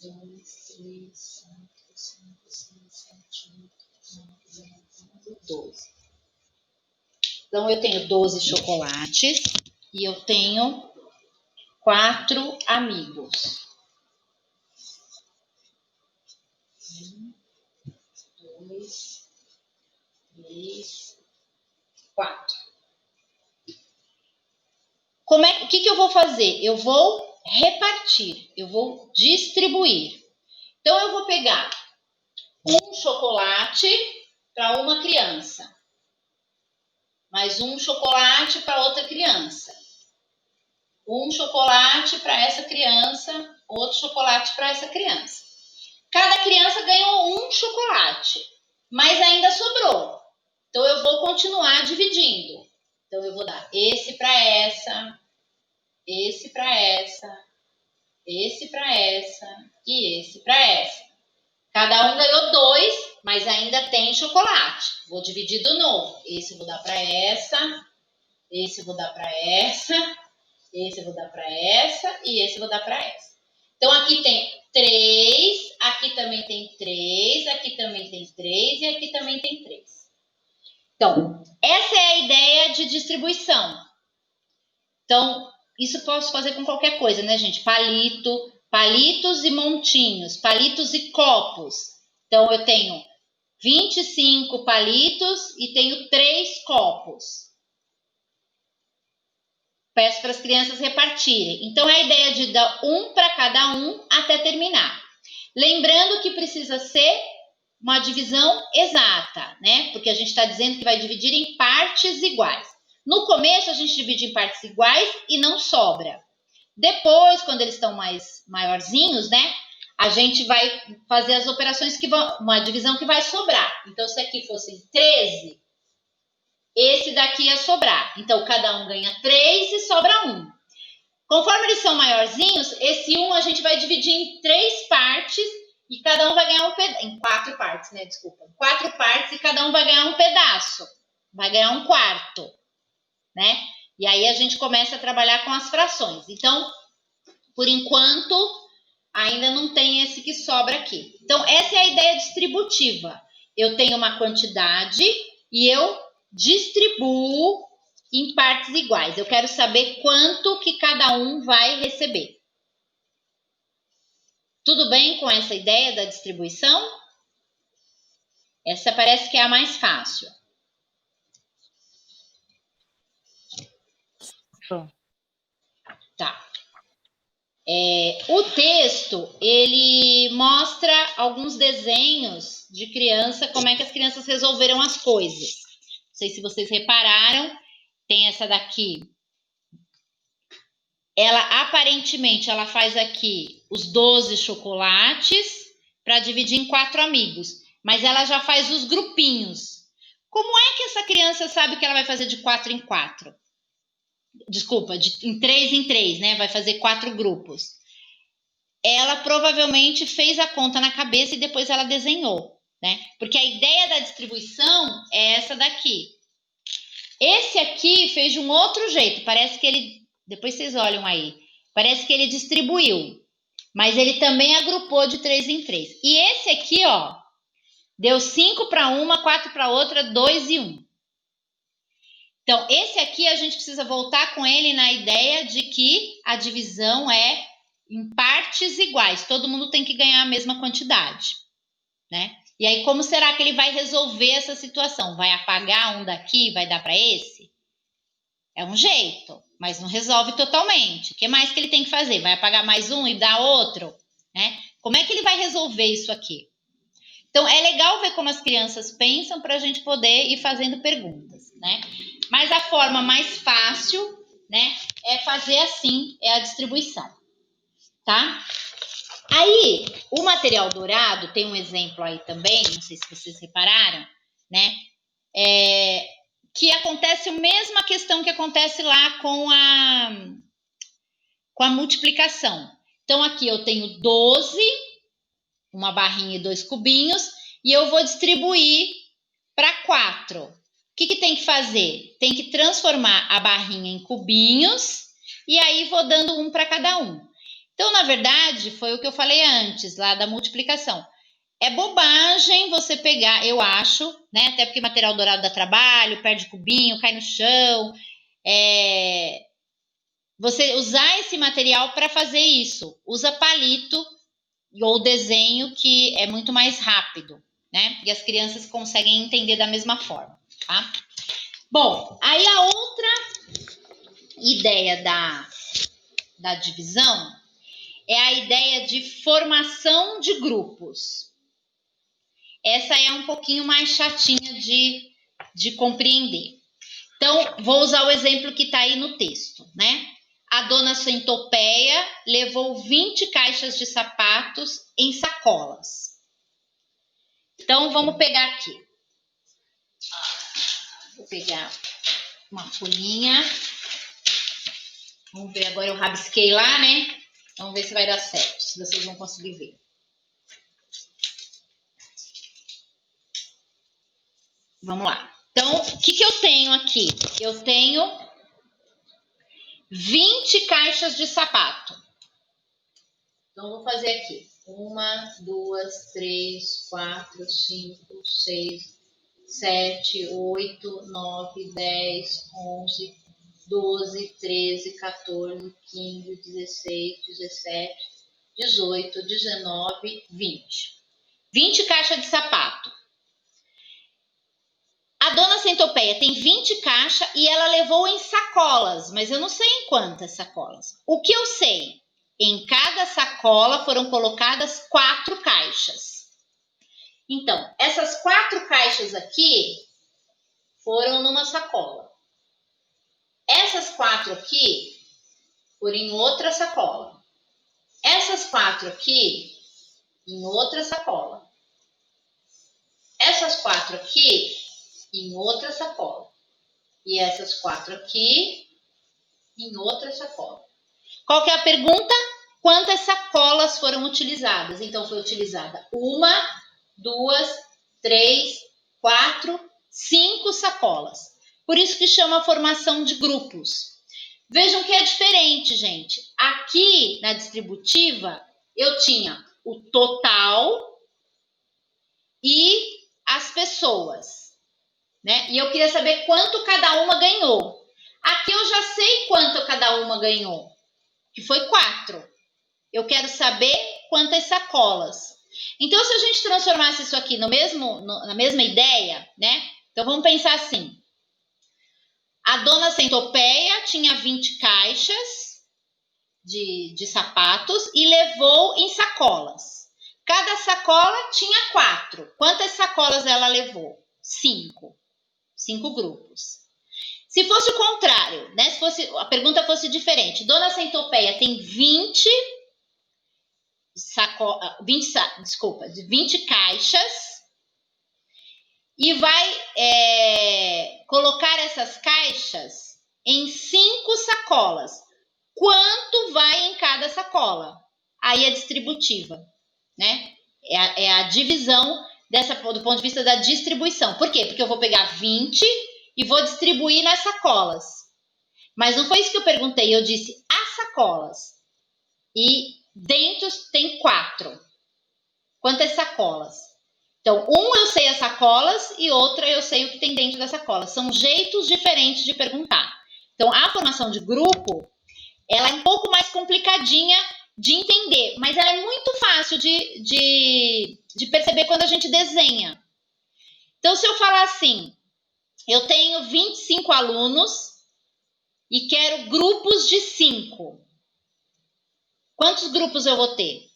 2, 3, 4, 5, 6, 7, 8, 9, 10, 12. Então, eu tenho 12 chocolates e eu tenho 4 amigos. 1, 2, 3, 4. O que eu vou fazer? Eu vou repartir, eu vou distribuir. Então, eu vou pegar um chocolate para uma criança, mais um chocolate para outra criança, um chocolate para essa criança, outro chocolate para essa criança. Cada criança ganhou um chocolate, mas ainda sobrou. Então, eu vou continuar dividindo. Então, eu vou dar esse para essa, esse para essa, esse para essa e esse para essa. Cada um ganhou 2, mas ainda tem chocolate. Vou dividir de novo. Esse eu vou dar para essa, esse eu vou dar para essa, esse eu vou dar para essa e esse eu vou dar para essa. Então, aqui tem 3, aqui também tem 3, aqui também tem 3 e aqui também tem 3. Então, essa é a ideia de distribuição. Então, isso eu posso fazer com qualquer coisa, né, gente? Palito, palitos e montinhos, palitos e copos. Então, eu tenho 25 palitos e tenho 3 copos. Peço para as crianças repartirem. Então, é a ideia de dar um para cada um até terminar. Lembrando que precisa ser uma divisão exata, né? Porque a gente está dizendo que vai dividir em partes iguais. No começo, a gente divide em partes iguais e não sobra. Depois, quando eles estão mais maiorzinhos, né? A gente vai fazer as operações que vão... Uma divisão que vai sobrar. Então, se aqui fossem 13... esse daqui ia sobrar. Então, cada um ganha 3 e sobra 1. Conforme eles são maiorzinhos, esse 1 a gente vai dividir em 3 partes e cada um vai ganhar um pedaço. Em 4 partes, né? Desculpa. 4 partes e cada um vai ganhar um pedaço. Vai ganhar um quarto, né? E aí a gente começa a trabalhar com as frações. Então, por enquanto, ainda não tem esse que sobra aqui. Então, essa é a ideia distributiva. Eu tenho uma quantidade e eu distribuo em partes iguais. Eu quero saber quanto que cada um vai receber. Tudo bem com essa ideia da distribuição? Essa parece que é a mais fácil. Tá. O texto, ele mostra alguns desenhos de criança, como é que as crianças resolveram as coisas. Não sei se vocês repararam, tem essa daqui. Ela, aparentemente, ela faz aqui os 12 chocolates para dividir em 4 amigos. Mas ela já faz os grupinhos. Como é que essa criança sabe que ela vai fazer de 4 em 4? Desculpa, em 3 em 3, né? Vai fazer 4 grupos. Ela provavelmente fez a conta na cabeça e depois ela desenhou, né? Porque a ideia da distribuição é essa daqui. Esse aqui fez de um outro jeito. Parece que ele... Depois vocês olham aí. Parece que ele distribuiu. Mas ele também agrupou de 3 em 3. E esse aqui, ó, deu 5 para uma, 4 para outra, 2 e 1. Então, esse aqui a gente precisa voltar com ele na ideia de que a divisão é em partes iguais. Todo mundo tem que ganhar a mesma quantidade, né? E aí, como será que ele vai resolver essa situação? Vai apagar um daqui e vai dar para esse? É um jeito, mas não resolve totalmente. O que mais que ele tem que fazer? Vai apagar mais um e dar outro? Né? Como é que ele vai resolver isso aqui? Então, é legal ver como as crianças pensam para a gente poder ir fazendo perguntas, né? Mas a forma mais fácil, né, é fazer assim, é a distribuição, tá? Aí, o material dourado, tem um exemplo aí também, não sei se vocês repararam, né? Que acontece a mesma questão que acontece lá com a multiplicação. Então, aqui eu tenho 12, uma barrinha e 2 cubinhos, e eu vou distribuir para 4. O que tem que fazer? Tem que transformar a barrinha em cubinhos e aí vou dando um para cada um. Então, na verdade, foi o que eu falei antes, lá da multiplicação. É bobagem você pegar, eu acho, né? Até porque material dourado dá trabalho, perde cubinho, cai no chão. Você usar esse material para fazer isso. Usa palito ou desenho, que é muito mais rápido, né? E as crianças conseguem entender da mesma forma, tá? Bom, aí a outra ideia da divisão é a ideia de formação de grupos. Essa é um pouquinho mais chatinha de compreender. Então, vou usar o exemplo que está aí no texto, né? A dona Centopeia levou 20 caixas de sapatos em sacolas. Então, vamos pegar aqui. Vou pegar uma folhinha. Vamos ver, agora eu rabisquei lá, né? Vamos ver se vai dar certo, se vocês vão conseguir ver. Vamos lá. Então, o que eu tenho aqui? Eu tenho 20 caixas de sapato. Então, vou fazer aqui. 1, 2, 3, 4, 5, 6, 7, 8, 9, 10, 11, 12, 13, 14, 15, 16, 17, 18, 19, 20. 20 caixas de sapato. A dona Centopeia tem 20 caixas e ela levou em sacolas, mas eu não sei em quantas sacolas. O que eu sei? Em cada sacola foram colocadas 4 caixas. Então, essas 4 caixas aqui foram numa sacola. Essas 4 aqui foram em outra sacola. Essas 4 aqui em outra sacola. Essas 4 aqui em outra sacola. E essas 4 aqui em outra sacola. Qual que é a pergunta? Quantas sacolas foram utilizadas? Então, foi utilizada 1, 2, 3, 4, 5 sacolas. Por isso que chama formação de grupos. Vejam que é diferente, gente. Aqui na distributiva, eu tinha o total e as pessoas, né? E eu queria saber quanto cada uma ganhou. Aqui eu já sei quanto cada uma ganhou, que foi 4. Eu quero saber quantas sacolas. Então, se a gente transformasse isso aqui na mesma ideia, né? Então, vamos pensar assim. A dona Centopeia tinha 20 caixas de sapatos e levou em sacolas. Cada sacola tinha 4. Quantas sacolas ela levou? 5. 5 grupos. Se fosse o contrário, né? Se a pergunta fosse diferente. Dona Centopeia tem 20 caixas e vai colocar essas caixas em 5 sacolas. Quanto vai em cada sacola? Aí é distributiva, né? É a divisão do ponto de vista da distribuição. Por quê? Porque eu vou pegar 20 e vou distribuir nas sacolas. Mas não foi isso que eu perguntei, eu disse as sacolas. E dentro tem 4. Quantas sacolas? Então, eu sei as sacolas e outra eu sei o que tem dentro da sacola. São jeitos diferentes de perguntar. Então, a formação de grupo, ela é um pouco mais complicadinha de entender, mas ela é muito fácil de perceber quando a gente desenha. Então, se eu falar assim, eu tenho 25 alunos e quero grupos de 5. Quantos grupos eu vou ter?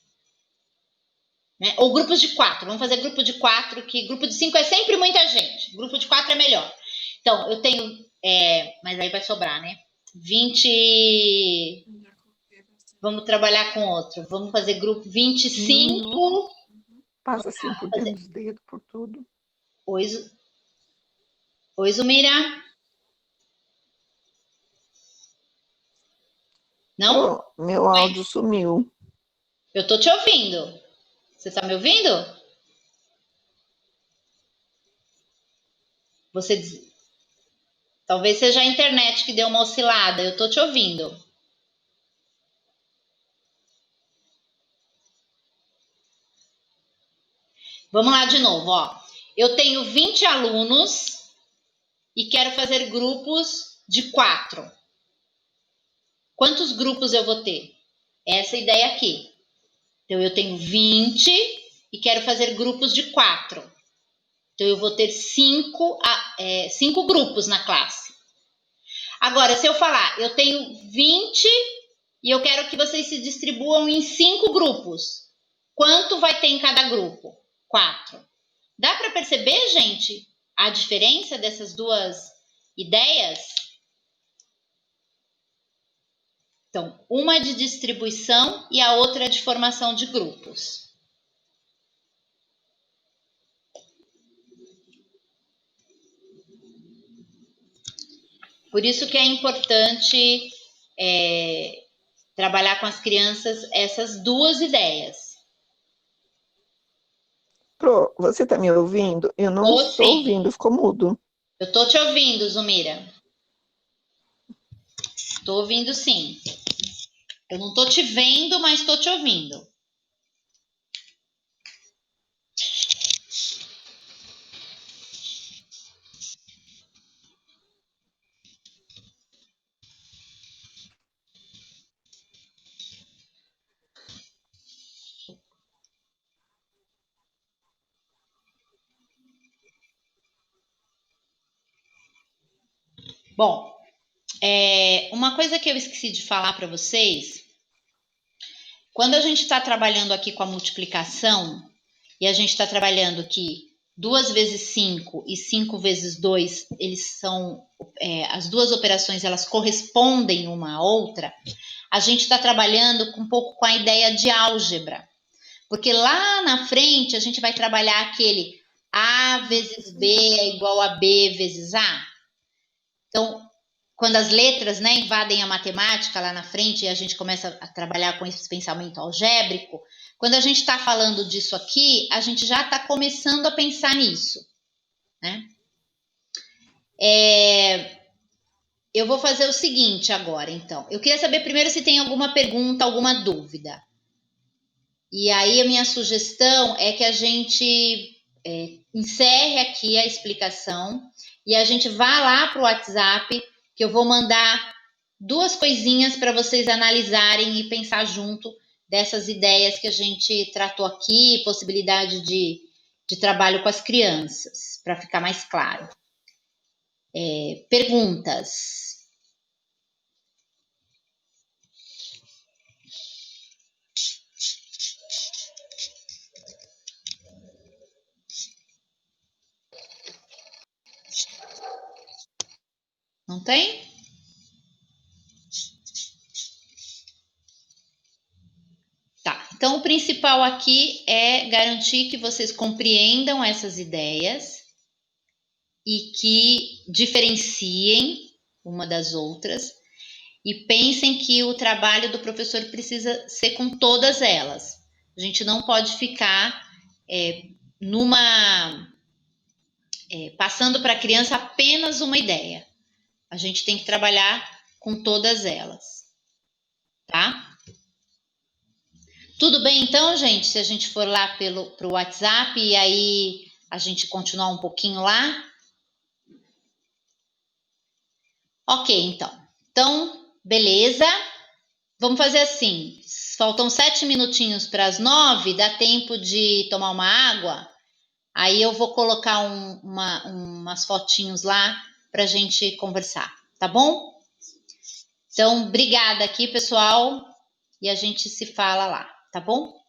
Né? Ou grupos de 4. Vamos fazer grupo de 4, que grupo de 5 é sempre muita gente. Grupo de 4 é melhor. Então, eu tenho... mas aí vai sobrar, né? 20... Vamos trabalhar com outro. Vamos fazer grupo 25. Passa assim por dentro dos dedos, por tudo. Oi, Zumira. Não? Oh, meu áudio sumiu. Eu tô te ouvindo. Você tá me ouvindo? Talvez seja a internet que deu uma oscilada. Eu tô te ouvindo. Vamos lá de novo, ó. Eu tenho 20 alunos e quero fazer grupos de 4. Quantos grupos eu vou ter? Essa é a ideia aqui. Então, eu tenho 20 e quero fazer grupos de 4. Então, eu vou ter 5 grupos na classe. Agora, se eu falar, eu tenho 20 e eu quero que vocês se distribuam em 5 grupos. Quanto vai ter em cada grupo? 4. Dá para perceber, gente, a diferença dessas duas ideias? Então, uma de distribuição e a outra de formação de grupos. Por isso que é importante trabalhar com as crianças essas duas ideias. Pro, você está me ouvindo? Eu não estou ouvindo, ficou mudo. Eu estou te ouvindo, Zumira. Estou ouvindo sim. Eu não estou te vendo, mas estou te ouvindo. Bom, uma coisa que eu esqueci de falar para vocês, quando a gente está trabalhando aqui com a multiplicação, e a gente está trabalhando que 2 vezes 5 e 5 vezes 2, eles são, as duas operações, elas correspondem uma à outra, a gente está trabalhando um pouco com a ideia de álgebra. Porque lá na frente, a gente vai trabalhar aquele A vezes B é igual a B vezes A. Então, quando as letras, né, invadem a matemática lá na frente e a gente começa a trabalhar com esse pensamento algébrico, quando a gente está falando disso aqui, a gente já está começando a pensar nisso, né? Eu vou fazer o seguinte agora, então. Eu queria saber primeiro se tem alguma pergunta, alguma dúvida. E aí a minha sugestão é que a gente encerre aqui a explicação e a gente vá lá para o WhatsApp, que eu vou mandar 2 coisinhas para vocês analisarem e pensar junto dessas ideias que a gente tratou aqui, possibilidade de trabalho com as crianças, para ficar mais claro. Perguntas? Não tem? Tá, então o principal aqui é garantir que vocês compreendam essas ideias e que diferenciem uma das outras e pensem que o trabalho do professor precisa ser com todas elas. A gente não pode ficar passando para a criança apenas uma ideia. A gente tem que trabalhar com todas elas, tá? Tudo bem então, gente? Se a gente for lá pro WhatsApp e aí a gente continuar um pouquinho lá? Ok, então. Então, beleza. Vamos fazer assim. Faltam 7 minutinhos para as 9, dá tempo de tomar uma água? Aí eu vou colocar umas fotinhos lá para a gente conversar, tá bom? Então, obrigada aqui, pessoal, e a gente se fala lá, tá bom?